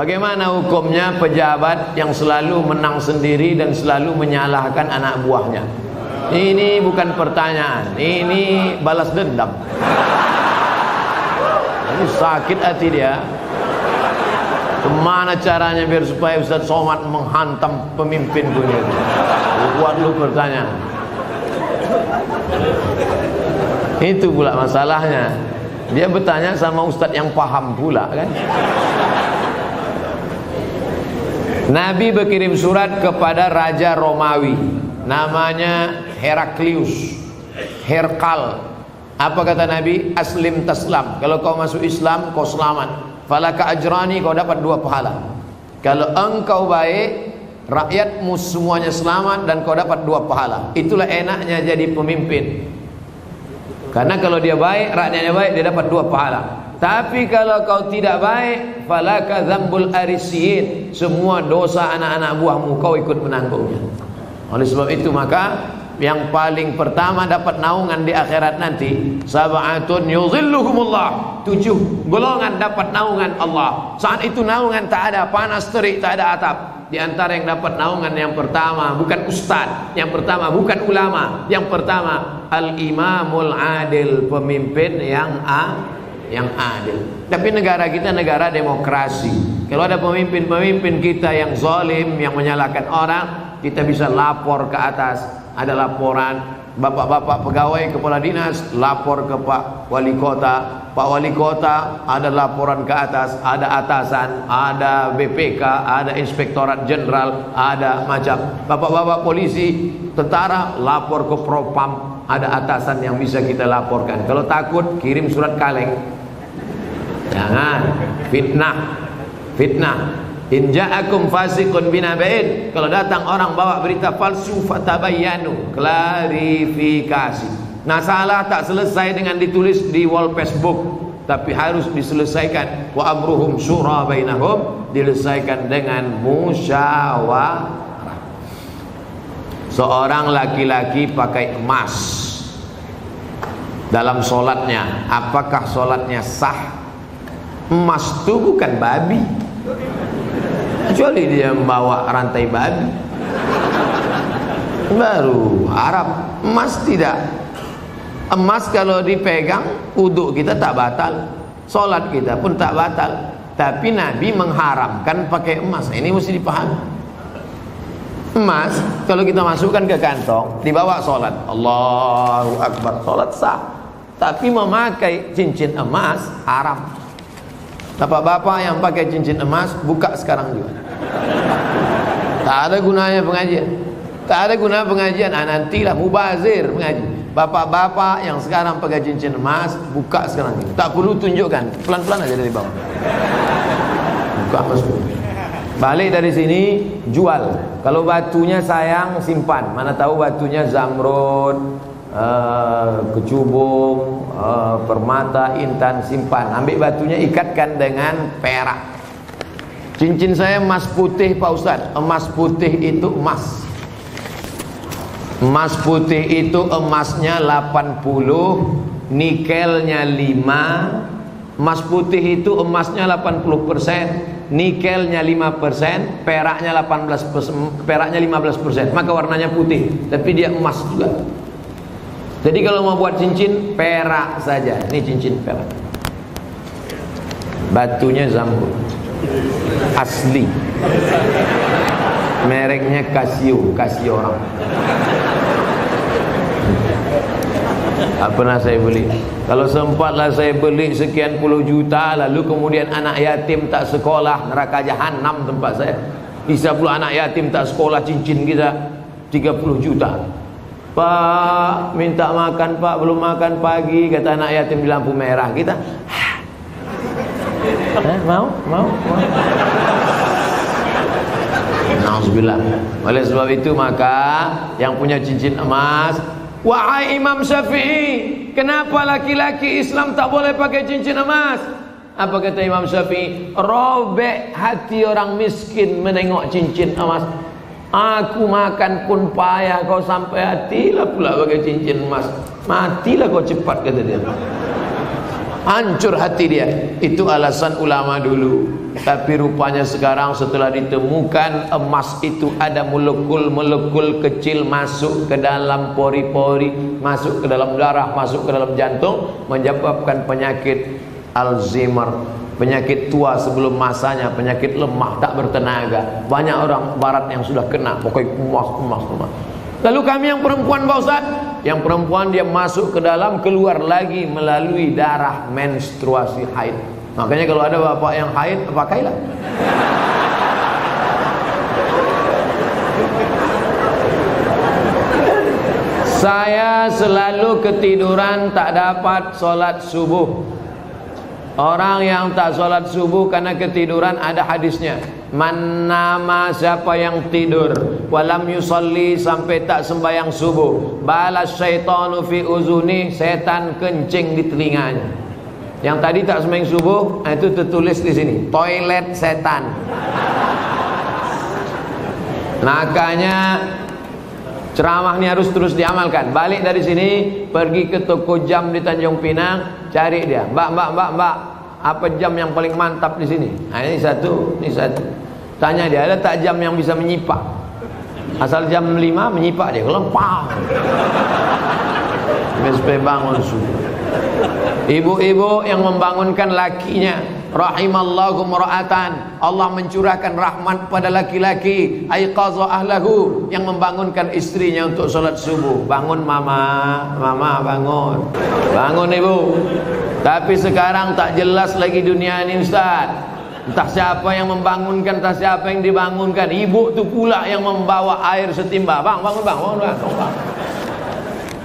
Bagaimana hukumnya pejabat yang selalu menang sendiri dan selalu menyalahkan anak buahnya? Ini bukan pertanyaan, ini balas dendam. Ini sakit hati dia. Kemana caranya biar supaya Ustaz Somad menghantam pemimpin dunia itu? Buat lu pertanyaan. Itu pula masalahnya. Dia bertanya sama Ustaz yang paham pula kan. Nabi berkirim surat kepada Raja Romawi, namanya Heraklius, Herkal. Apa kata Nabi? Aslim taslam. Kalau kau masuk Islam, kau selamat. Falaka ajrani, kau dapat 2 pahala. Kalau engkau baik, rakyatmu semuanya selamat dan kau dapat 2 pahala. Itulah enaknya jadi pemimpin. Karena kalau dia baik, rakyatnya baik, dia dapat 2 pahala. Tapi kalau kau tidak baik, falaka dzambul arisiyin, semua dosa anak-anak buahmu kau ikut menanggungnya. Oleh sebab itu maka yang paling pertama dapat naungan di akhirat nanti, sab'atun yuzilluhumullah, 7 golongan dapat naungan Allah. Saat itu naungan tak ada, panas terik, tak ada atap. Di antara yang dapat naungan yang pertama bukan ustaz, yang pertama bukan ulama, yang pertama al-imamul adil, pemimpin yang adil. Tapi negara kita negara demokrasi. Kalau ada pemimpin-pemimpin kita yang zalim, yang menyalahkan orang, kita bisa lapor ke atas. Ada laporan, bapak-bapak pegawai kepala dinas lapor ke Pak Wali Kota. Pak Wali Kota ada laporan ke atas, ada atasan, ada BPK, ada Inspektorat Jenderal, ada macam. Bapak-bapak polisi, tentara lapor ke Propam, ada atasan yang bisa kita laporkan. Kalau takut kirim surat kaleng. Jangan fitnah. In ja'akum fasiqun binaba'in, kalau datang orang bawa berita palsu, fatabayyanu, klarifikasi. Nah, salah tak selesai dengan ditulis di wall Facebook, tapi harus diselesaikan. Wa amruhum syura bainahum, diselesaikan dengan musyawarah. Seorang laki-laki pakai emas dalam solatnya, apakah solatnya sah? Emas itu bukan babi, kecuali dia membawa rantai babi, baru Arab. Emas tidak. Emas kalau dipegang, wudhu kita tak batal, solat kita pun tak batal. Tapi Nabi mengharamkan pakai emas. Ini mesti dipahami. Emas kalau kita masukkan ke kantong, dibawa solat, Allahu Akbar, solat sah. Tapi memakai cincin emas haram. Bapak-bapak yang pakai cincin emas, buka sekarang juga. Tak ada gunanya pengajian. Tak ada guna pengajian. Nantilah mubazir mengaji. Bapak-bapak yang sekarang pakai cincin emas, buka sekarang juga. Tak perlu tunjukkan, pelan-pelan aja dari bawah. Buka masuk. Balik dari sini, jual. Kalau batunya sayang, simpan. Mana tahu batunya zamrud, kecubung, permata, intan, simpan. Ambil batunya, ikatkan dengan perak. Cincin saya emas putih Pak Ustadz. Emas putih itu emas. Emas putih itu emasnya 80, nikelnya 5. Emas putih itu emasnya 80%, nikelnya 5%, peraknya 18%, peraknya 15%. Maka warnanya putih, tapi dia emas juga. Jadi kalau mau buat cincin, perak saja. Ini cincin perak. Batunya zamrud, asli. Mereknya Casio, Casio orang. Pernah saya beli. Kalau sempatlah saya beli sekian puluh juta, lalu kemudian anak yatim tak sekolah, neraka jahanam tempat saya. Bisa pula anak yatim tak sekolah, cincin kita 30 juta. Pak, minta makan Pak, belum makan pagi, kata anak yatim di lampu merah. Kita mau? Nauzubillah. Oleh sebab itu maka yang punya cincin emas, wahai Imam Syafi'i, kenapa laki-laki Islam tak boleh pakai cincin emas? Apa kata Imam Syafi'i? Robek hati orang miskin menengok cincin emas. Aku makan pun payah, kau sampai hatilah pula pakai cincin emas. Matilah kau cepat, kata dia. hancur hati dia. Itu alasan ulama dulu. Tapi rupanya sekarang setelah ditemukan emas itu ada molekul-molekul kecil masuk ke dalam pori-pori, masuk ke dalam darah, masuk ke dalam jantung, menyebabkan penyakit Alzheimer, penyakit tua sebelum masanya, penyakit lemah, tak bertenaga. Banyak orang barat yang sudah kena, pokoknya emas. Lalu kami yang perempuan, Pak Ustaz, yang perempuan dia masuk ke dalam, keluar lagi melalui darah menstruasi haid. Makanya kalau ada bapak yang haid, pakailah. Saya selalu ketiduran, tak dapat sholat subuh. Orang yang tak sholat subuh karena ketiduran, ada hadisnya. Man nama, siapa yang tidur, walam yusalli, sampai tak sembahyang subuh, balas syaitanu fi uzuni, setan kencing di telinganya. Yang tadi tak sembahyang subuh, itu tertulis di sini, toilet setan. Makanya ceramah ini harus terus diamalkan. Balik dari sini, pergi ke toko jam di Tanjung Pinang, cari dia. Mbak, apa jam yang paling mantap di sini? Nah, ini satu. Tanya dia, ada tak jam yang bisa menyipak? Asal jam 5 menyipak dia, kalau pang. Sampai bangun subuh. Ibu-ibu yang membangunkan lakinya, rahimallahu mra'atan, Allah mencurahkan rahmat pada laki-laki, aiqadha ahlahu, yang membangunkan istrinya untuk sholat subuh. Bangun mama bangun. Bangun ibu. Tapi sekarang tak jelas lagi dunia ini, Ustaz. Entah siapa yang membangunkan, entah siapa yang dibangunkan. Ibu tu pula yang membawa air setimba. Bangun.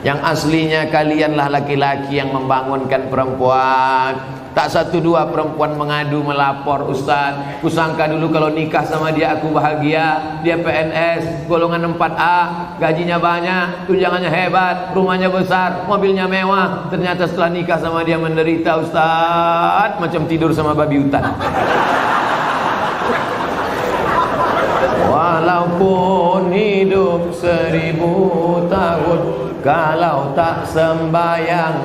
Yang aslinya kalianlah laki-laki yang membangunkan perempuan. Tak satu dua perempuan mengadu melapor, Ustaz, kusangka dulu kalau nikah sama dia aku bahagia. Dia PNS golongan 4A, gajinya banyak, tunjangannya hebat, rumahnya besar, mobilnya mewah. Ternyata setelah nikah sama dia menderita, Ustaz, macam tidur sama babi hutan. Walaupun hidup 1000 tahun, kalau tak sembayang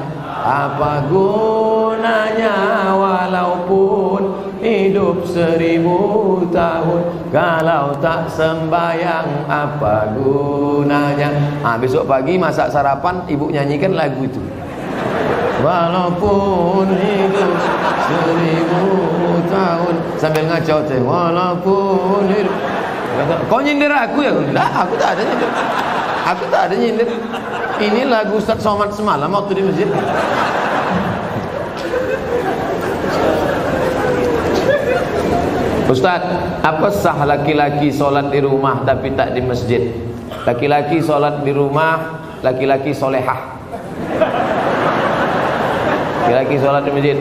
apa gunanya? Walaupun hidup 1000 tahun, kalau tak sembayang apa gunanya? Besok pagi masak sarapan, ibu nyanyikan lagu itu. Walaupun hidup 1000 tahun, sambil ngacau teh. Walaupun hidup. Kau nyindir aku ya? Enggak, aku tak ada nyindir. Aku tak ada nyindir. Ini lagu Ustaz Somad semalam waktu di masjid. Ustaz, apa sah laki-laki sholat di rumah tapi tak di masjid? Laki-laki sholat di rumah, laki-laki solehah. Laki-laki sholat di masjid.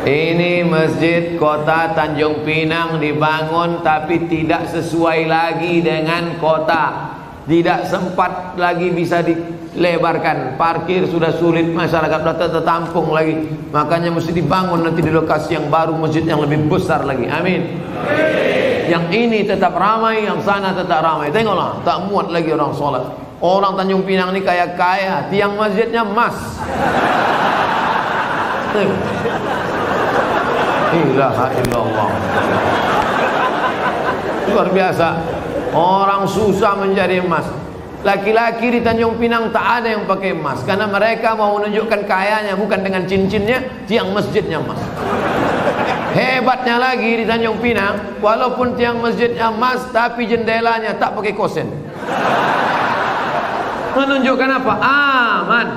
Ini masjid kota Tanjung Pinang dibangun tapi tidak sesuai lagi dengan kota. Tidak sempat lagi bisa dilebarkan. Parkir sudah sulit, masyarakat sudah tertampung lagi. Makanya mesti dibangun nanti di lokasi yang baru, masjid yang lebih besar lagi. Amin. Yang ini tetap ramai, yang sana tetap ramai. Tengoklah, tak muat lagi orang sholat. Orang Tanjung Pinang ini kaya-kaya, tiang masjidnya emas. Ilaha illallah. Luar biasa. Orang susah mencari emas. Laki-laki di Tanjung Pinang tak ada yang pakai emas, karena mereka mau menunjukkan kayanya bukan dengan cincinnya, tiang masjidnya emas. Hebatnya lagi di Tanjung Pinang, walaupun tiang masjidnya emas, tapi jendelanya tak pakai kosen. Menunjukkan apa? Aman.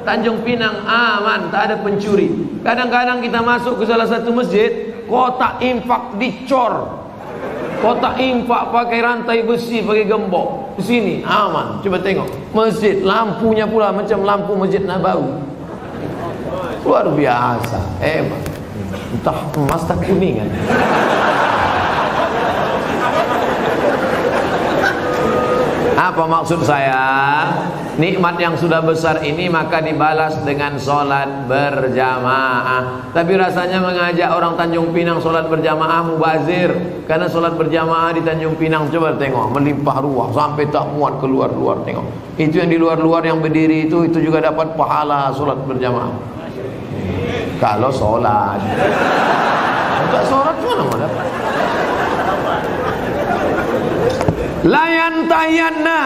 Tanjung Pinang aman, tak ada pencuri. Kadang-kadang kita masuk ke salah satu masjid, kotak infak dicor. Kotak infak pakai rantai besi, pakai gembok. Di sini aman. Coba tengok masjid, lampunya pula macam lampu Masjid Nabawi. Luar biasa, hebat. Entah emas tak kuningan. Apa maksud saya? Nikmat yang sudah besar ini maka dibalas dengan sholat berjamaah. Tapi rasanya mengajak orang Tanjung Pinang sholat berjamaah mubazir. Karena sholat berjamaah di Tanjung Pinang, coba tengok, melimpah ruah sampai tak muat keluar-luar. Tengok, itu yang di luar-luar yang berdiri itu juga dapat pahala sholat berjamaah. Kalau sholat. Enggak sholat mana mau dapat? Layan tayanna,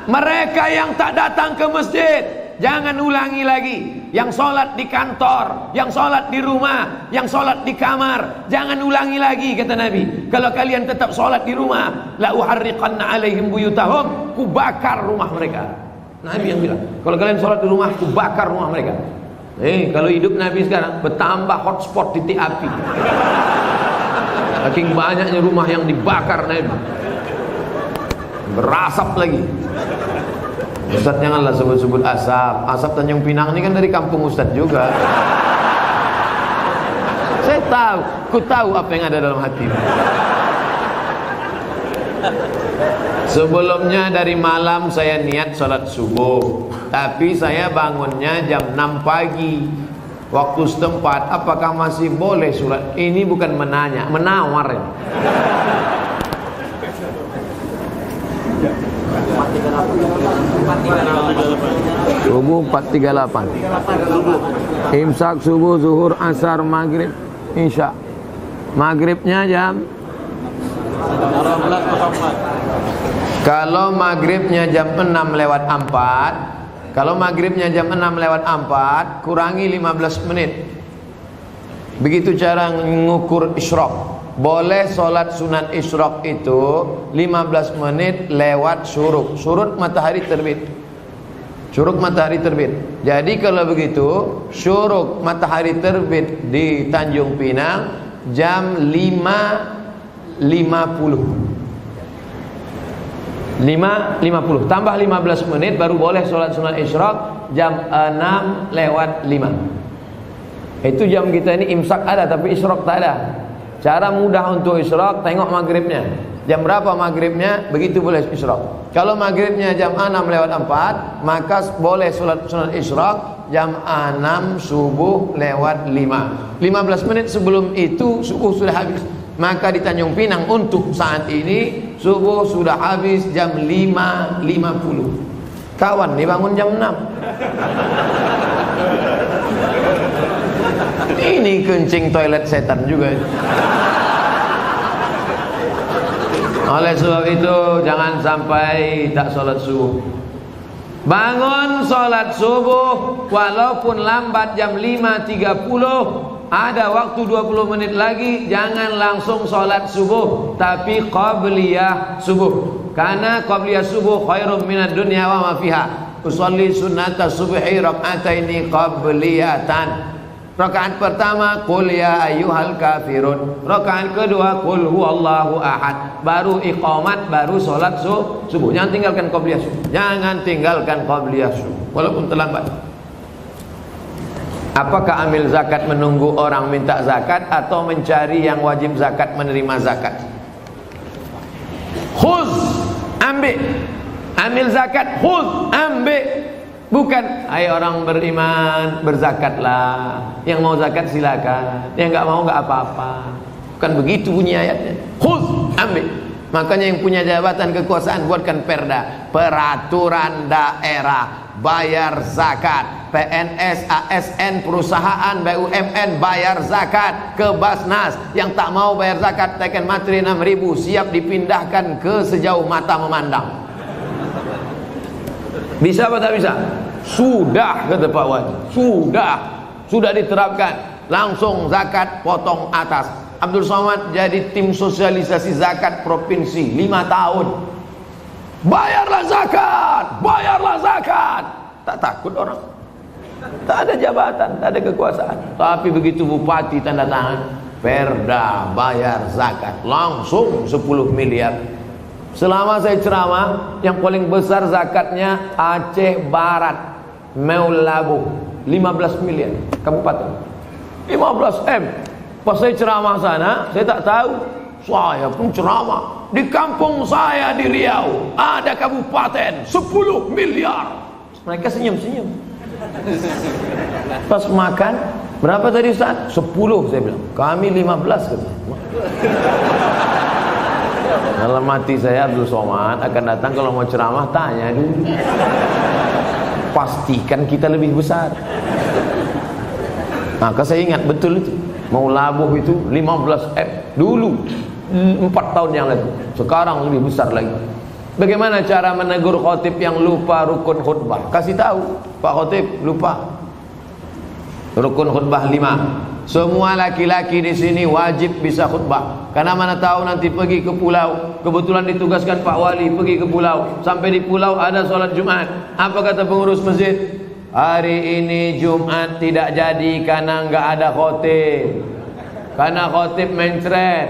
mereka yang tak datang ke masjid, jangan ulangi lagi. Yang sholat di kantor, yang sholat di rumah, yang sholat di kamar, jangan ulangi lagi, kata Nabi. Kalau kalian tetap sholat di rumah, la uharriqanna alaihim buyutahum, ku bakar rumah mereka. Nabi yang bilang, kalau kalian sholat di rumah, ku bakar rumah mereka. Kalau hidup Nabi sekarang, bertambah hotspot titik api. Saking banyaknya rumah yang dibakar Nabi, berasap lagi. Ustaz janganlah sebut-sebut asap. Asap Tanjung Pinang ini kan dari kampung Ustaz juga. Saya tahu, ku tahu apa yang ada dalam hati. Sebelumnya dari malam saya niat sholat subuh, tapi saya bangunnya jam 6 pagi waktu setempat. Apakah masih boleh sholat? Ini bukan menanya, menawar ya. Subuh 438. Imsak subuh, zuhur, asar, maghrib, isya. Maghribnya jam. Kalau maghribnya jam 6 lewat 4, kalau maghribnya jam 6 lewat 4, kurangi 15 menit. Begitu cara mengukur isyraq. Boleh sholat sunat isyraq itu 15 menit lewat syuruk. Syuruk matahari terbit. Syuruk matahari terbit. Jadi kalau begitu, syuruk matahari terbit di Tanjung Pinang jam 5.50 tambah 15 menit baru boleh sholat sunat isyraq jam 6 lewat 5. Itu jam kita ini imsak ada tapi isyraq tak ada. Cara mudah untuk isyraq, tengok maghribnya. Jam berapa maghribnya, begitu boleh isyraq. Kalau maghribnya jam 6 lewat 4, maka boleh sholat sunat isyraq jam 6 subuh lewat 5. 15 menit sebelum itu subuh sudah habis. Maka di Tanjung Pinang untuk saat ini subuh sudah habis jam 5.50. Kawan dibangun jam 6. Ini kencing toilet setan juga. Oleh sebab itu jangan sampai tak sholat subuh. Bangun sholat subuh walaupun lambat jam 5.30. Ada waktu 20 menit lagi, jangan langsung sholat subuh, tapi qabliyah subuh. Karena qabliyah subuh khairum minad dunya wa ma fiha. Usolli sunnata subhi rak'ataini qabliyatan. Rakaat pertama qul ya ayyuhal kafirun. Rakaat kedua qul huwallahu ahad. Baru iqamat, baru sholat subuh. Jangan tinggalkan qabliyah subuh. Jangan tinggalkan qabliyah subuh walaupun terlambat. Apakah ambil zakat menunggu orang minta zakat atau mencari yang wajib zakat menerima zakat? Khuz, ambil. Ambil zakat, khuz, ambil. Bukan, hai orang beriman, berzakatlah. Yang mau zakat silakan, yang enggak mau enggak apa-apa. Bukan begitu bunyi ayatnya. Khuz, ambil. Makanya yang punya jabatan kekuasaan buatkan perda, peraturan daerah, bayar zakat. PNS, ASN, perusahaan, BUMN bayar zakat ke Basnas. Yang tak mau bayar zakat teken materi 6.000, siap dipindahkan ke sejauh mata memandang. Bisa apa tak bisa? Sudah, kata Pak Wadi. Sudah diterapkan. Langsung zakat potong atas. Abdul Somad jadi tim sosialisasi zakat provinsi 5 tahun. Bayarlah zakat. Tak takut orang. Tak ada jabatan, tak ada kekuasaan. Tapi begitu bupati tanda tangan perda bayar zakat, langsung 10 miliar. Selama saya ceramah, yang paling besar zakatnya Aceh Barat, Meulabu, 15 miliar kabupaten. 15 M. Pas saya ceramah sana, saya tak tahu. Saya pun ceramah di kampung saya di Riau ada kabupaten 10 miliar. Mereka senyum-senyum. Pas makan, berapa tadi Ustaz? 10 saya bilang. Kami 15 kata. Dalam hati saya Abdul Somad akan datang kalau mau ceramah tanya dulu. Pastikan kita lebih besar. Maka saya ingat betul itu. Mau labuh itu 15 M dulu 4 tahun yang lalu. Sekarang lebih besar lagi. Bagaimana cara menegur khotib yang lupa rukun khutbah? Kasih tahu, Pak Khotib lupa rukun khutbah 5. Semua laki-laki di sini wajib bisa khutbah. Karena mana tahu nanti pergi ke pulau, kebetulan ditugaskan Pak Wali pergi ke pulau. Sampai di pulau ada sholat Jumat. Apa kata pengurus masjid? Hari ini Jumat tidak jadi karena nggak ada khotib. Karena khotib mencret.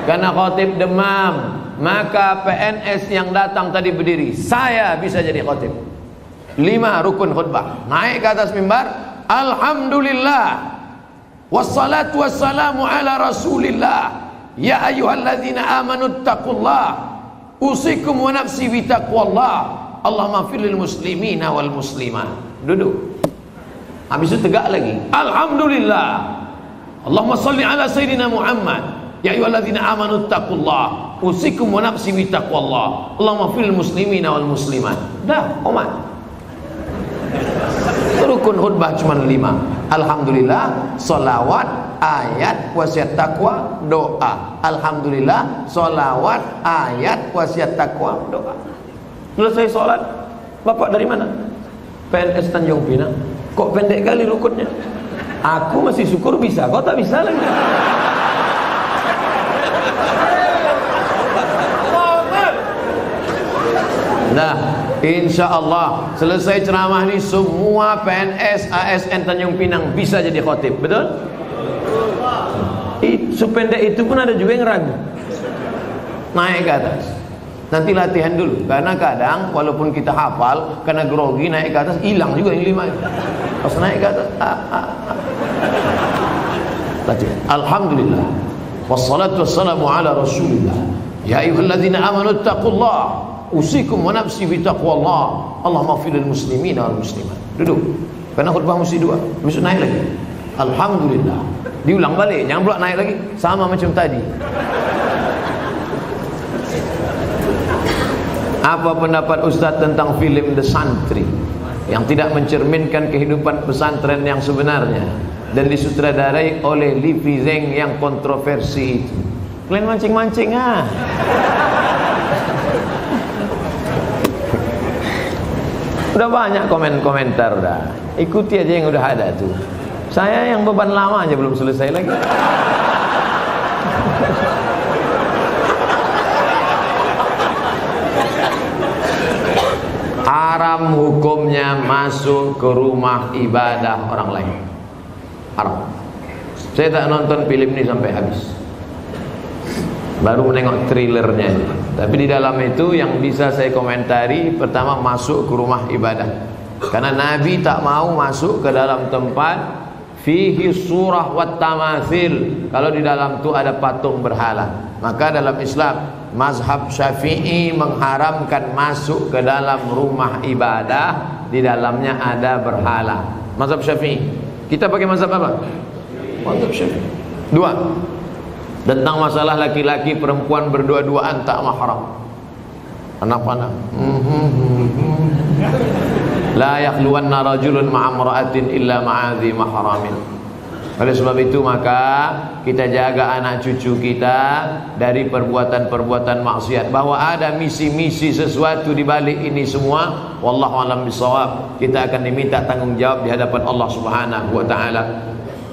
Karena khotib demam. Maka PNS yang datang tadi berdiri, saya bisa jadi khotib. 5 rukun khutbah. Naik ke atas mimbar, alhamdulillah wassalatu wassalamu ala rasulillah ya ayyuhalladzina amanu taqullah usikum wa nafsi bitaqwallah Allahumma firlil muslimina wal muslimat. Duduk. Habis itu tegak lagi, alhamdulillah Allahumma salli ala sayyidina Muhammad ya ayyuhalladzina amanu taqullah usikum wa nafsi bitaqwallah Allahumma firlil muslimina wal muslimat. Dah, omat. Rukun khutbah cuma 5. Alhamdulillah, solawat, ayat, wasiat takwa, doa. Alhamdulillah, solawat, ayat, wasiat takwa, doa. Selesai sholat, Bapak dari mana? PNS Tanjung Pinang. Kok pendek kali rukunnya? Aku masih syukur bisa, kau tak bisa lagi. Nah, insya Allah selesai ceramah ini semua PNS ASN Tanjung Pinang bisa jadi khotib, betul? Sependek itu pun ada juga yang ragu. Naik ke atas. Nanti latihan dulu, karena kadang walaupun kita hafal, karena grogi naik ke atas hilang juga yang 5. Pas naik ke atas, latihan. Alhamdulillah. Wassalatu wassalamu ala rasulillah. Ya ayyuhalladzina amanu taqullah usikum wa nafsi bitaqwallah Allahumma firil muslimina wal muslimat. Duduk. Karena khutbah mesti 2. Mesti naik lagi. Alhamdulillah. Diulang balik, jangan pula naik lagi sama macam tadi. Apa pendapat Ustaz tentang film The Santri yang tidak mencerminkan kehidupan pesantren yang sebenarnya dan disutradarai oleh Livi Zeng yang kontroversi itu? Kalian mancing-mancing ah. Udah banyak komentar udah. Ikuti aja yang udah ada tuh. Saya yang beban lama aja belum selesai lagi. Haram hukumnya masuk ke rumah ibadah orang lain. Haram. Saya tak nonton film ini sampai habis. Baru menengok trailernya. Tapi di dalam itu yang bisa saya komentari, pertama masuk ke rumah ibadah. Karena Nabi tak mau masuk ke dalam tempat fihi surah wat tamathil. Kalau di dalam itu ada patung berhala. Maka dalam Islam mazhab Syafi'i mengharamkan masuk ke dalam rumah ibadah di dalamnya ada berhala. Mazhab Syafi'i. Kita pakai mazhab apa? Mazhab Syafi'i. 2. Tentang masalah laki-laki perempuan berdua-duaan tak mahram. Anak-anak. La yakhluwanna rajulun ma'amra'atin illa ma'adhi mahramin. Oleh sebab itu maka kita jaga anak cucu kita dari perbuatan-perbuatan maksiat. Bahwa ada misi-misi sesuatu di balik ini semua, wallahu a'lam bishawab. Kita akan diminta tanggung jawab di hadapan Allah Subhanahu wa taala.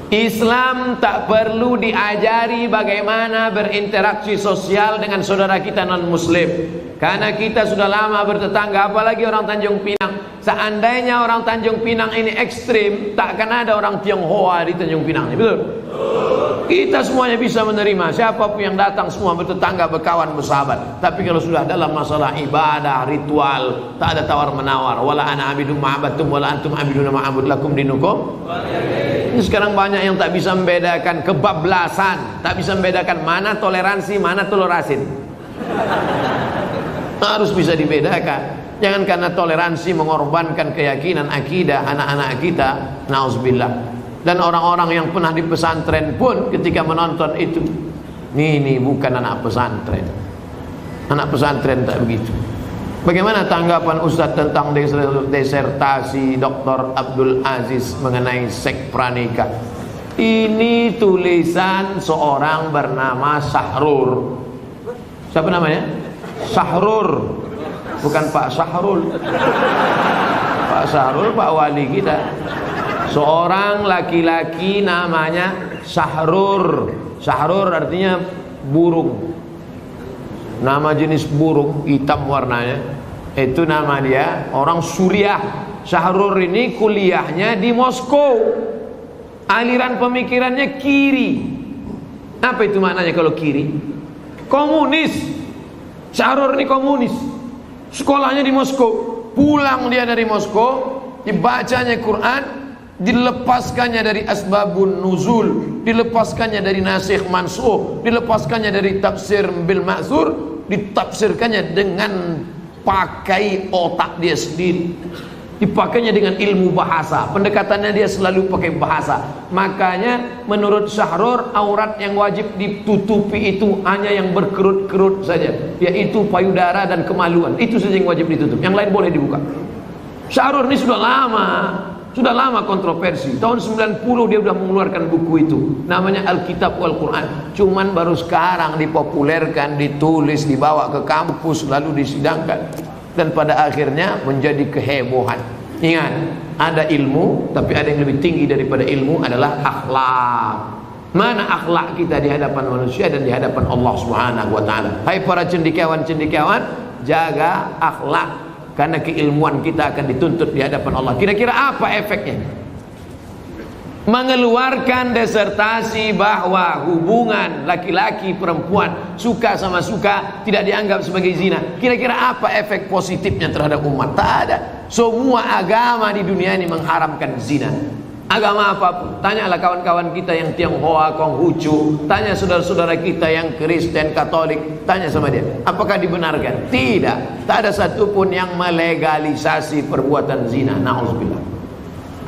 Islam tak perlu diajari bagaimana berinteraksi sosial dengan saudara kita non muslim. Karena kita sudah lama bertetangga, apalagi orang Tanjung Pinang. Seandainya orang Tanjung Pinang ini ekstrim, takkan ada orang Tionghoa di Tanjung Pinang, betul? Kita semuanya bisa menerima, siapapun yang datang semua bertetangga, berkawan, bersahabat. Tapi kalau sudah dalam masalah ibadah, ritual, tak ada tawar menawar. Wala ana abidum ma'abatum wala antum abiduna ma'abud lakum dinukum. Ini sekarang banyak yang tak bisa membedakan kebablasan, tak bisa membedakan mana toleransi, mana tolerasin. Harus bisa dibedakan. Jangan karena toleransi mengorbankan keyakinan akidah anak-anak kita. Nauzubillah. Dan orang-orang yang pernah di pesantren pun ketika menonton itu, ini bukan anak pesantren. Anak pesantren tak begitu. Bagaimana tanggapan Ustadz tentang disertasi Dr. Abdul Aziz mengenai seks pranikah? Ini tulisan seorang bernama Sahrur. Siapa namanya? Sahrur, bukan Pak Sahrul. Pak Sahrul Pak wali kita. Seorang laki-laki namanya Sahrur. Sahrur artinya burung. Nama jenis burung, hitam warnanya. Itu nama dia, orang Suriah. Sahrur ini kuliahnya di Moskow. Aliran pemikirannya kiri. Apa itu maknanya kalau kiri? Komunis. Sahrur ini komunis. Sekolahnya di Moskow. Pulang dia dari Moskow, dibacanya Quran, dilepaskannya dari asbabun nuzul, dilepaskannya dari nasikh mansukh, dilepaskannya dari tafsir bil ma'thur, ditafsirkannya dengan pakai otak dia sendiri, dipakainya dengan ilmu bahasa. Pendekatannya dia selalu pakai bahasa. Makanya menurut Sahrur, aurat yang wajib ditutupi itu hanya yang berkerut-kerut saja, yaitu payudara dan kemaluan. Itu saja yang wajib ditutup, yang lain boleh dibuka. Sahrur ini sudah lama kontroversi. Tahun 90 dia sudah mengeluarkan buku itu, namanya Alkitab wal Quran. Cuman baru sekarang dipopulerkan, ditulis, dibawa ke kampus, lalu disidangkan, dan pada akhirnya menjadi kehebohan. Ingat, ada ilmu, tapi ada yang lebih tinggi daripada ilmu, adalah akhlak. Mana akhlak kita di hadapan manusia dan di hadapan Allah Subhanahu wa taala. Hai para cendekiawan, jaga akhlak, karena keilmuan kita akan dituntut di hadapan Allah. Kira-kira apa efeknya? Mengeluarkan disertasi bahwa hubungan laki-laki perempuan, suka sama suka, tidak dianggap sebagai zina. Kira-kira apa efek positifnya terhadap umat? Tak ada. Semua agama di dunia ini mengharamkan zina. Agama apapun. Tanyalah kawan-kawan kita yang Tionghoa, Konghucu, tanya saudara-saudara kita yang Kristen, Katolik, tanya sama dia, apakah dibenarkan? Tidak. Tak ada satupun yang melegalisasi perbuatan zina. Na'udzubillah.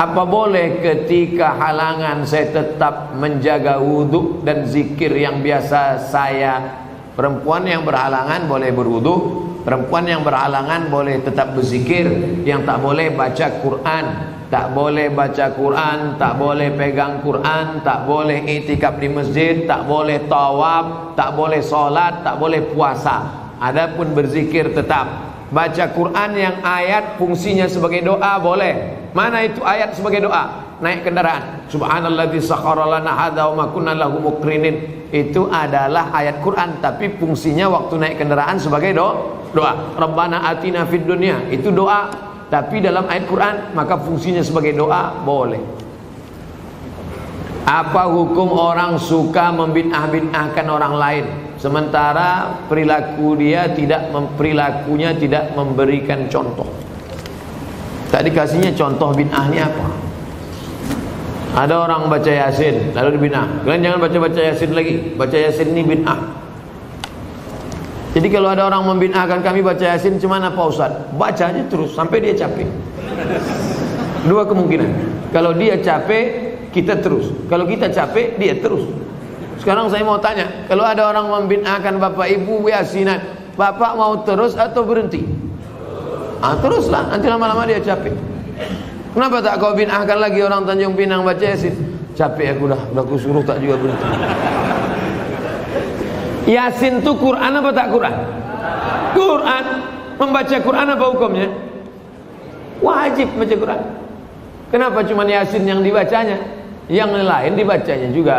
Apa boleh ketika halangan saya tetap menjaga wudhu dan zikir yang biasa saya? Perempuan yang berhalangan boleh berwudhu, perempuan yang berhalangan boleh tetap berzikir. Yang tak boleh baca Quran, tak boleh baca Quran, tak boleh pegang Quran, tak boleh iktikaf di masjid, tak boleh tawaf, tak boleh sholat, tak boleh puasa. Adapun berzikir tetap. Baca Quran yang ayat fungsinya sebagai doa boleh. Mana itu ayat sebagai doa? Naik kendaraan, subhanalladzi sakhkhara lana hadza wa ma kunna lahu muqrinin. Itu adalah ayat Quran, tapi fungsinya waktu naik kendaraan sebagai doa. Rabbana atina fid dunya, itu doa. Tapi dalam ayat Quran, maka fungsinya sebagai doa boleh. Apa hukum orang suka membid'ah-bid'ahkan orang lain, sementara perilakunya tidak memberikan contoh? Tak dikasihnya contoh bid'ahnya apa? Ada orang baca Yasin lalu dibid'ah. Kalian jangan baca Yasin lagi. Baca Yasin ini bid'ah. Jadi kalau ada orang membid'ahkan kami baca Yasin, cuman apa Ustaz? Baca aja terus sampai dia capek. Dua kemungkinan. Kalau dia capek, kita terus. Kalau kita capek, dia terus. Sekarang saya mau tanya, kalau ada orang membid'ahkan Bapak Ibu Yasinan, Bapak mau terus atau berhenti? Teruslah, nanti lama-lama dia capek. Kenapa tak kau bid'ahkan lagi orang Tanjung Pinang baca Yasin? Capek aku udah aku suruh tak juga berhenti. Yasin itu Quran apa tak Quran? Quran. Membaca Quran apa hukumnya? Wajib baca Quran. Kenapa cuma Yasin yang dibacanya? Yang lain dibacanya juga.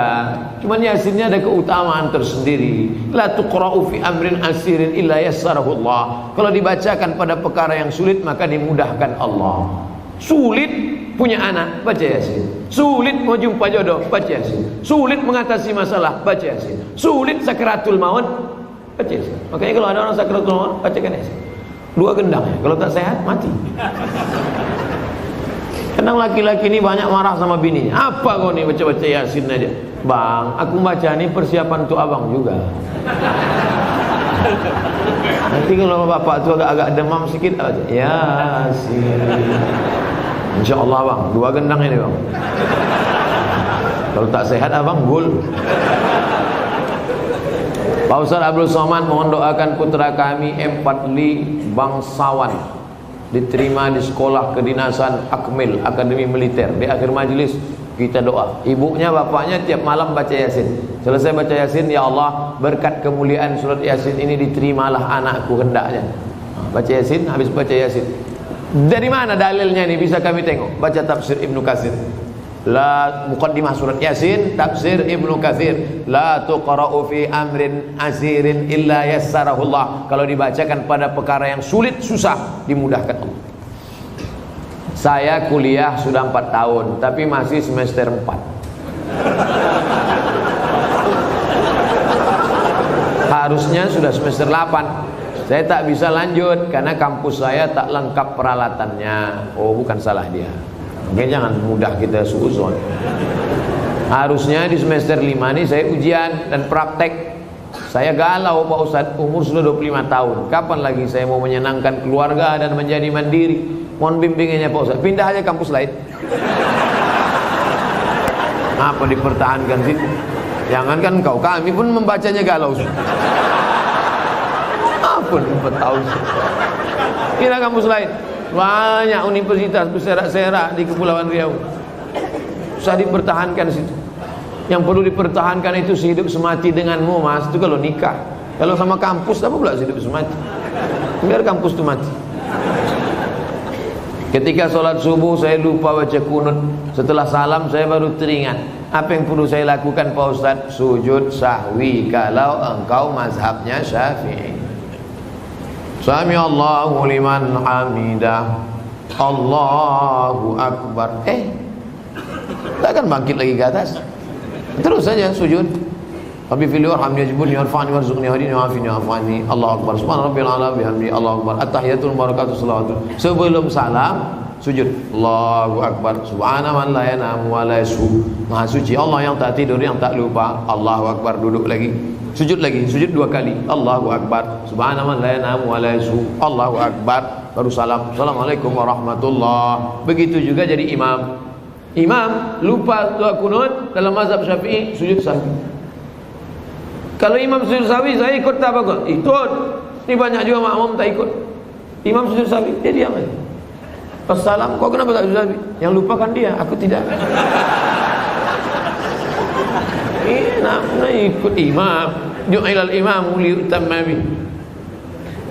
Cuman Yasinnya ada keutamaan tersendiri. La tuqra'u fi amrin asirin illa yassarahu Allah. Kalau dibacakan pada perkara yang sulit, maka dimudahkan Allah. Sulit punya anak, baca Yasin. Sulit mau jumpa jodoh, baca Yasin. Sulit mengatasi masalah, baca Yasin. Sulit sakaratul maut, baca Yasin. Makanya kalau ada orang sakaratul maut, bacakan Yasin. Dua gendang ya. Kalau tak sehat, mati. Kadang laki-laki ini banyak marah sama bininya. Apa kau nih baca-baca Yasin aja? Bang, aku baca ini persiapan untuk abang juga. Nanti kalau bapak tu agak-agak demam sedikit, Yasin. Insya Allah bang, dua gendang ini bang. Kalau tak sehat abang gul. Pak Ustaz Abdul Somad mohon doakan putra kami Empatli bangsawan diterima di sekolah kedinasan Akmil Akademi Militer. Di akhir majelis kita doa. Ibunya bapaknya tiap malam baca Yasin. Selesai baca Yasin, ya Allah berkat kemuliaan surat Yasin ini diterimalah anakku hendaknya. Baca Yasin, habis baca Yasin. Dari mana dalilnya ini bisa kami tengok? Baca tafsir Ibnu Katsir. La muqaddimah surat Yasin, tafsir Ibnu Katsir, la tuqra'u fi amrin asirin illa yassarahullah. Kalau dibacakan pada perkara yang sulit, susah, dimudahkan Allah. Saya kuliah sudah 4 tahun, tapi masih semester 4. Harusnya sudah semester 8. Saya tak bisa lanjut karena kampus saya tak lengkap peralatannya. Oh, bukan salah dia. Oke, jangan mudah kita suuzon. Harusnya di semester 5 ini saya ujian dan praktek. Saya galau Pak Ustadz, umur sudah 25 tahun. Kapan lagi saya mau menyenangkan keluarga dan menjadi mandiri? Mohon bimbingannya Pak Ustadz. Pindah aja kampus lain. Apa dipertahankan sih? Jangankan kau, kami pun membacanya galau. Apa 4 tahun? Pindah kampus lain. Banyak universitas berserak-serak di Kepulauan Riau. Susah dipertahankan situ. Yang perlu dipertahankan itu sehidup semati denganmu, Mas. Itu kalau nikah. Kalau sama kampus apa pula sehidup semati? Biar kampus itu mati. Ketika sholat subuh saya lupa baca kunut. Setelah salam saya baru teringat. Apa yang perlu saya lakukan Pak Ustadz? Sujud sahwi kalau engkau mazhabnya Syafi'i. Sami Allahu liman hamidah. Allahu akbar. Tak akan bangkit lagi ke atas. Terus saja sujud. Rabbi fil warhamni wajibni warfa'ni warzuqni wahdini wa'afini wa'afani. Allahu akbar. Subhana rabbil a'la bihamdi. Allahu akbar. At-tahiyatul barakatuh salawatu. Sebelum salam sujud. Allahu akbar. Subhana man la yanamu wa la yashu. Maha suci Allah yang tak tidur, yang tak lupa. Allahu akbar. Duduk lagi. Sujud lagi, sujud 2 kali. Allahu akbar. Subhana man la yanamu wa la yashu. Allahu akbar. Baru salam. Assalamualaikum warahmatullahi. Begitu juga jadi imam. Imam lupa doa kunut dalam mazhab Syafi'i, sujud sahwi. Kalau imam sujud sahwi, saya ikut tak apa? Ikut. Ini banyak juga makmum tak ikut. Imam sujud sahwi, dia diam aja. Assalam, kau kenapa tak sujud sahwi? Yang lupakan dia, aku tidak. Nak ikut imam. Ju'ilal imam liutamma bi.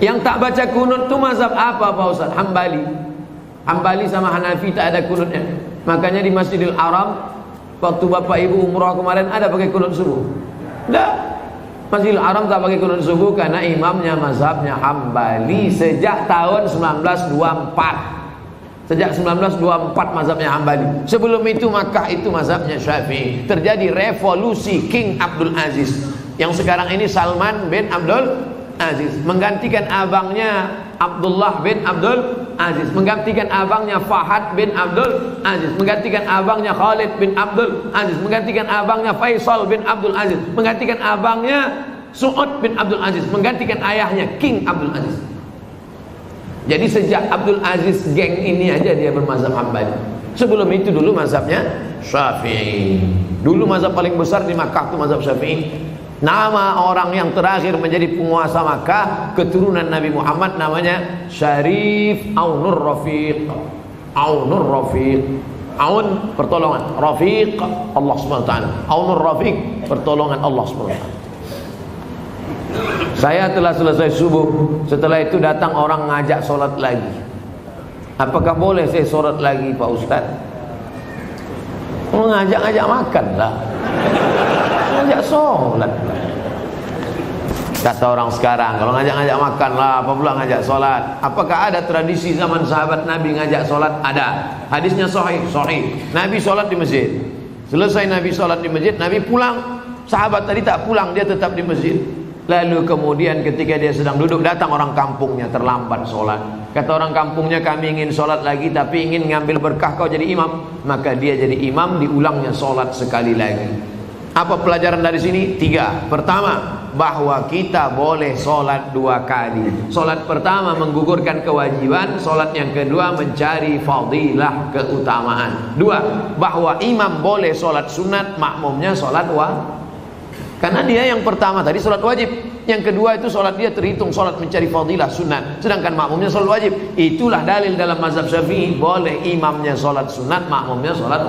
Yang tak baca kunut tu mazhab apa Pak Ustaz? Hambali. Hambali sama Hanafi tak ada kunutnya. Makanya di Masjidil Haram waktu Bapak Ibu umrah kemarin ada pakai kunut subuh. Tidak. Masjidil Haram tak pakai kunut subuh karena imamnya mazhabnya Hambali sejak tahun 1924. Sejak 1924 mazhabnya Hambali. Sebelum itu Makkah itu mazhabnya Syafi'i. Terjadi revolusi King Abdul Aziz. Yang sekarang ini Salman bin Abdul Aziz menggantikan abangnya Abdullah bin Abdul Aziz, menggantikan abangnya Fahad bin Abdul Aziz, menggantikan abangnya Khalid bin Abdul Aziz, menggantikan abangnya Faisal bin Abdul Aziz, menggantikan abangnya Su'ud bin Abdul Aziz, menggantikan ayahnya King Abdul Aziz. Jadi sejak Abdul Aziz geng ini aja dia bermazhab Hambali. Sebelum itu dulu mazhabnya Syafi'i. Dulu mazhab paling besar di Makkah itu mazhab Syafi'i. Nama orang yang terakhir menjadi penguasa Makkah keturunan Nabi Muhammad namanya Syarif Aunur Rafiq. Aunur Rafiq. Aun pertolongan, Rafiq Allah SWT. Aunur Rafiq pertolongan Allah SWT. Saya telah selesai subuh. Setelah itu datang orang ngajak sholat lagi. Apakah boleh saya sholat lagi Pak Ustaz? Ngajak-ngajak makan lah, ngajak sholat. Kata orang sekarang, kalau ngajak-ngajak makan lah, apa pula ngajak sholat? Apakah ada tradisi zaman sahabat Nabi ngajak sholat? Ada. Hadisnya sahih, sahih. Nabi sholat di masjid. Selesai Nabi sholat di masjid, Nabi pulang. Sahabat tadi tak pulang, dia tetap di masjid. Lalu kemudian ketika dia sedang duduk, datang orang kampungnya terlambat sholat. Kata orang kampungnya, kami ingin sholat lagi tapi ingin ngambil berkah kau jadi imam. Maka dia jadi imam, diulangnya sholat sekali lagi. Apa pelajaran dari sini? 3. Pertama, bahwa kita boleh sholat 2 kali. Sholat pertama menggugurkan kewajiban, sholat yang kedua mencari fadilah, keutamaan. 2, bahwa imam boleh sholat sunat, makmumnya sholat wajib. Karena dia yang pertama tadi sholat wajib. Yang kedua itu sholat dia terhitung sholat mencari fadilah sunat, sedangkan makmumnya sholat wajib. Itulah dalil dalam mazhab Syafi'i, boleh imamnya sholat sunat, makmumnya sholat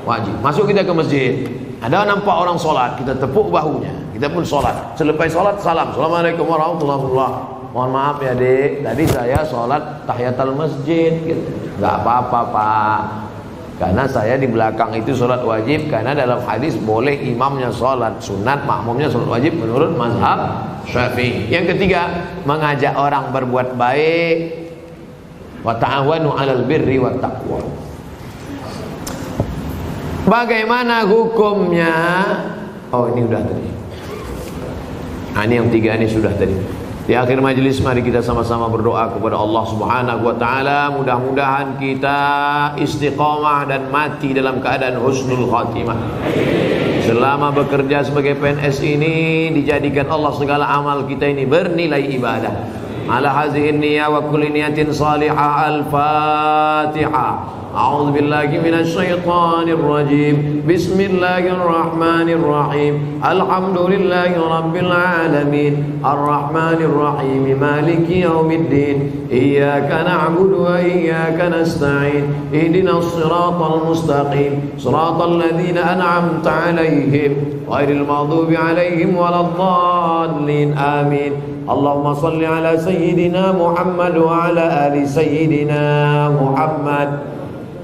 wajib. Masuk kita ke masjid, ada nampak orang sholat, kita tepuk bahunya, kita pun sholat. Selepas sholat salam, assalamualaikum warahmatullahi wabarakatuh. Mohon maaf ya dek, tadi saya sholat tahiyatul masjid gitu. Gak apa-apa pak, karena saya di belakang itu sholat wajib. Karena dalam hadis boleh imamnya sholat sunat, makmumnya sholat wajib menurut mazhab Syafi'i. Yang ketiga, mengajak orang berbuat baik. Wa ta'awanu 'alal birri wat taqwa. Bagaimana hukumnya? Oh ini udah tadi. Nah, ini yang tiga ini sudah tadi. Di akhir majelis mari kita sama-sama berdoa kepada Allah Subhanahu wa taala, mudah-mudahan kita istiqomah dan mati dalam keadaan husnul khatimah. Selama bekerja sebagai PNS ini dijadikan Allah segala amal kita ini bernilai ibadah. Ala hazihin niyya wa kulli niyatin salihah. Al-Fatihah. A'udzu billahi minasy syaithanir rajim. Bismillahirrahmanirrahim. Alhamdulillahi rabbil alamin. Arrahmanir rahim. Maliki yaumiddin. Iyyaka na'budu wa iyyaka nasta'in. Ihdinas siratal mustaqim. Siratal ladzina an'amta 'alaihim ghairil maghdubi 'alaihim waladdallin. Amin. Allahumma shalli ala sayyidina Muhammad wa ala ali sayyidina Muhammad.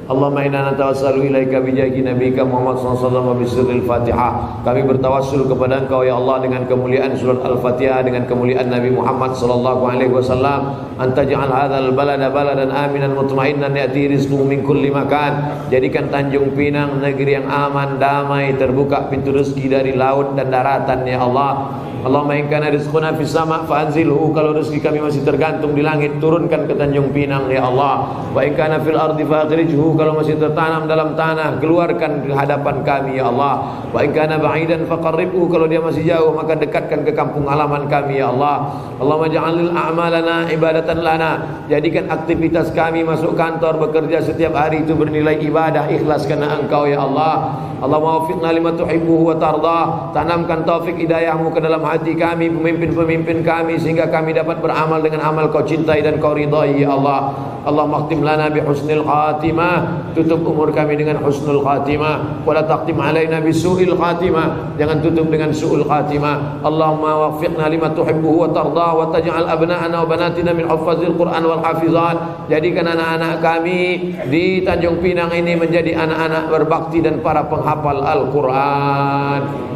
Allahumma inna natawassalu ilaika bijahi nabiyika Muhammad sallallahu alaihi wasallam bisirril Fatihah. Kami bertawassul kepada Engkau ya Allah dengan kemuliaan surat Al-Fatihah, dengan kemuliaan Nabi Muhammad sallallahu alaihi wasallam. Antaj'al hadzal balada baladan aminan mutmainnan ya'ti rizquhu min kulli makan. Jadikan Tanjung Pinang negeri yang aman, damai, terbuka pintu rezeki dari laut dan daratan ya Allah. Allahumma in kana rizquna fis sama' fa'anzilhu. Kalau rezeki kami masih tergantung di langit, turunkan ke Tanjung Pinang ya Allah. Wa in kana fil ardi fakhrijhu. Kalau masih tertanam dalam tanah, keluarkan ke hadapan kami ya Allah. Wa in kana ba'idan faqarribhu. Kalau dia masih jauh, maka dekatkan ke kampung halaman kami ya Allah. Allahumma ja'alil a'malana ibadatan lana. Jadikan aktivitas kami masuk kantor, bekerja setiap hari itu bernilai ibadah, ikhlas karena Engkau ya Allah. Allahumma waffiqna lima tuhibbuhu wa tardah. Tanamkan taufik hidayahmu ke dalam hati kami, pemimpin-pemimpin kami, sehingga kami dapat beramal dengan amal Kau cintai dan Kau ridhai ya Allah. Allahumma khtim lana bi husnil khatimah. Tutup umur kami dengan husnul khatimah. Wa la taqtim alaina bi su'il khatimah. Jangan tutup dengan su'ul khatimah. Allahumma waffiqna lima tuhibbuhu wa tardah wa taj'al abna'ana wa banatina min huffazil Qur'an wal hafizat. Jadikan anak-anak kami di Tanjung Pinang ini menjadi anak-anak berbakti dan para penghafal Al-Qur'an.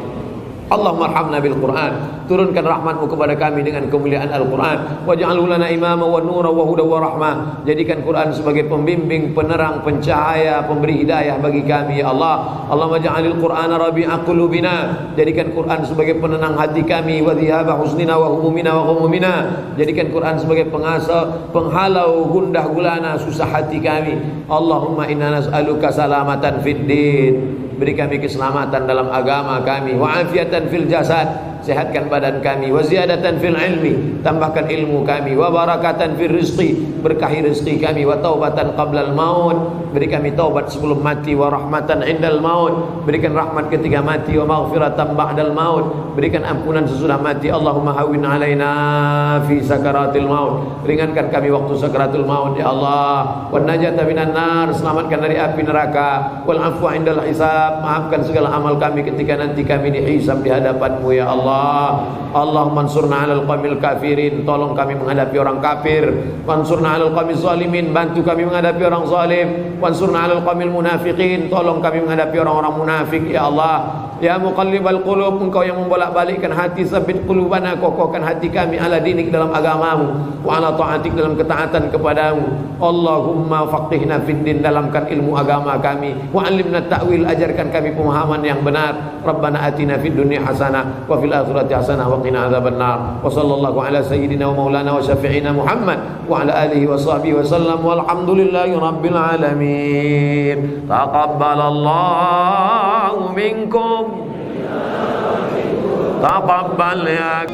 Allahumma arhamna bil Qur'an. Turunkan rahmatmu kepada kami dengan kemuliaan Al-Qur'an. Waj'alhu lana imama wa nura wa huda wa rahmah. Jadikan Qur'an sebagai pembimbing, penerang, pencahaya, pemberi hidayah bagi kami ya Allah. Allahumma ja'alil Qur'ana rabi'a qulubina. Jadikan Qur'an sebagai penenang hati kami, wa dhihaba husnina wa humumina wa humumina. Jadikan Qur'an sebagai penghalau gundah gulana susah hati kami. Allahumma inna nas'aluka salamatan fid din. Beri kami keselamatan dalam agama kami, wa afiatan fil jasad, sehatkan badan kami, wa ziyadatan fil ilmi, tambahkan ilmu kami, wa barakatan fil rizqi, berkahi rezeki kami, wa taubatan qablal maut, beri kami taubat sebelum mati, wa rahmatan indal maut, berikan rahmat ketika mati, wa maghfiratan ba'dal maut, berikan ampunan sesudah mati. Allahumma hawwin alaina fi sakaratil maut, ringankan kami waktu sakaratul maut ya Allah. Wan najata minan nar, selamatkan dari api neraka. Wal afwa indal hisab, maafkan segala amal kami ketika nanti kami dihisab di hadapan-Mu ya Allah. Allahumma ansurna 'alal qaumil kafirin, tolong kami menghadapi orang kafir. Wansurna 'alal qaumil zalimin, bantu kami menghadapi orang zalim. Wansurna 'alal qaumil munafiqin, tolong kami menghadapi orang-orang munafik ya Allah. Ya muqallibal qulub, Engkau yang membolak-balikkan hati, sabit qulubana, kokohkan hati kami ala dinik dalam agamamu, wa ala ta'atik dalam ketaatan kepadamu. Allahumma faqihna fid din, dalamkan ilmu agama kami, wa 'allimna ta'wil, ajarkan kami pemahaman yang benar. Rabbana atina fid dunya hasanah wa fil akhirati hasanah wa qina adzabannar. Wa sallallahu ala sayyidina wa maulana wa syafi'ina Muhammad wa ala alihi wa sahbihi wa sallam, walhamdulillahi rabbil alamin. Taqabbalallahu minkum. Taqabbal ya